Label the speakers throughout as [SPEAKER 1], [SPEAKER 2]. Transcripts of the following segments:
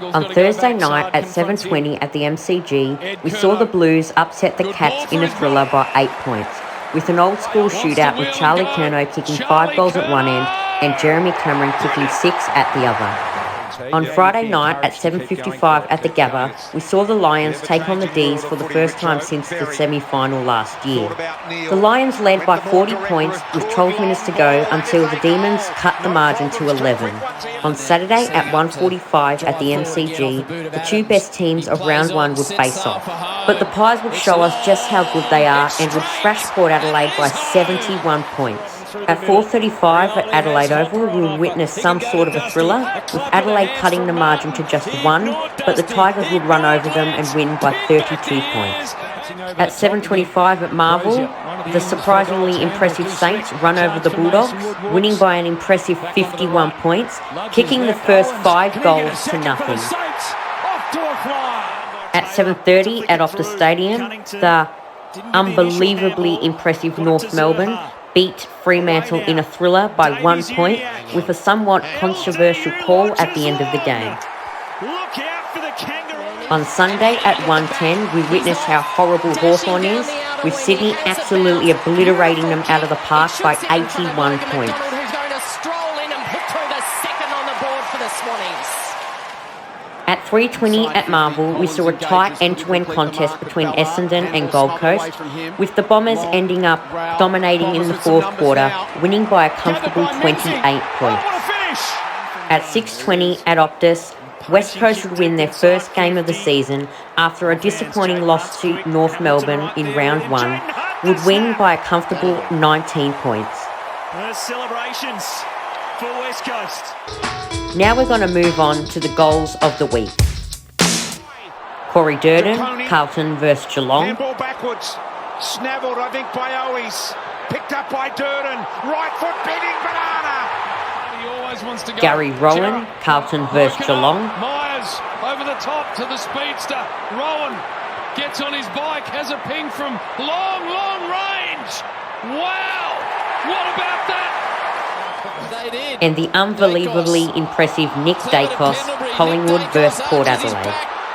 [SPEAKER 1] On Thursday night at 7:20 at the MCG, we saw the Blues upset the Cats in a thriller by 8 points, with an old-school shootout with Charlie Curnow kicking 5 goals at one end and Jeremy Cameron kicking 6 at the other. On Friday night at 7:55 at the Gabba, we saw the Lions take on the D's for the first time since the semi-final last year. The Lions led by 40 points with 12 minutes to go until the Demons cut the margin to 11. On Saturday at 1:45 at the MCG, the two best teams of round one would face off. But the Pies would show us just how good they are and would thrash Port Adelaide by 71 points. At 4:35 at Adelaide Oval, we will witness some sort of a thriller, with Adelaide cutting the margin to just 1, but the Tigers would run over them and win by 32 points. At 7:25 at Marvel, the surprisingly impressive Saints run over the Bulldogs, winning by an impressive 51 points, kicking the first 5 goals to nothing. At 7:30 at Optus Stadium, the unbelievably impressive North Melbourne beat Fremantle in a thriller by 1 point, with a somewhat controversial call at the end of the game. On Sunday at 1:10, we witnessed how horrible Hawthorn is, with Sydney absolutely obliterating them out of the park by 81 points. At 3:20 at Marvel, we saw a tight end-to-end contest between Essendon and Gold Coast, with the Bombers ending up dominating in the fourth quarter, winning by a comfortable 28 points. At 6:20 at Optus, West Coast would win their first game of the season after a disappointing loss to North Melbourne in round one, would win by a comfortable 19 points.
[SPEAKER 2] Celebrations for West Coast.
[SPEAKER 1] Now we're going to move on to the goals of the week. Corey Durden, Carlton vs Geelong.
[SPEAKER 2] Handball backwards. Snavelled, I think, by Owies. Picked up by Durden. Right foot beating Banana. He always wants to go.
[SPEAKER 1] Gary Rowan, Carlton vs Geelong.
[SPEAKER 3] Myers over the top to the speedster. Rowan gets on his bike, has a ping from long range. Wow! What about that?
[SPEAKER 1] And the unbelievably impressive Nick Dacos, Collingwood vs Port Adelaide.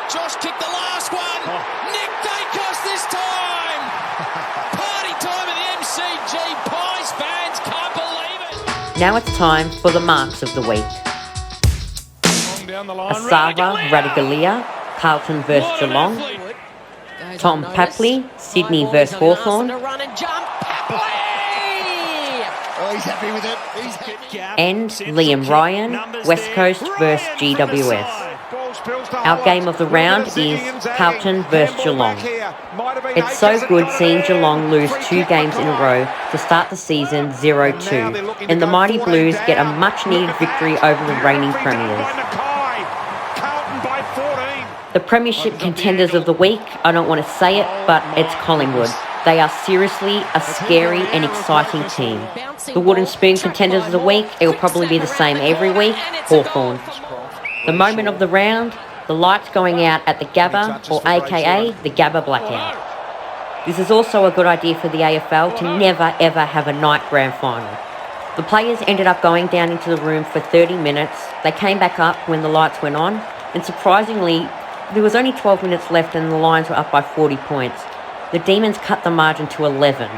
[SPEAKER 4] Josh kicked the last one. Nick Dacos this time. Party time at the MCG. Pies fans can't believe it.
[SPEAKER 1] Now it's time for the marks of the week. Asava Radigalia, Carlton vs Geelong. Tom Papley, Sydney vs Hawthorn.
[SPEAKER 4] Oh, he's happy with it.
[SPEAKER 1] And Liam Ryan, West Coast vs GWS. Our game of the round is Carlton vs Geelong. It's so good seeing Geelong lose 2 games in a row to start the season 0-2, and the Mighty Blues get a much-needed victory over the reigning premiers. The Premiership contenders of the week, I don't want to say it, but it's Collingwood. They are seriously a scary and exciting team. The Wooden Spoon contenders of the week, it will probably be the same every week, Hawthorn. The moment of the round, the lights going out at the Gabba, or aka the Gabba blackout. This is also a good idea for the AFL to never ever have a night grand final. The players ended up going down into the room for 30 minutes, they came back up when the lights went on, and surprisingly, there was only 12 minutes left and the Lions were up by 40 points. The Demons cut the margin to 11.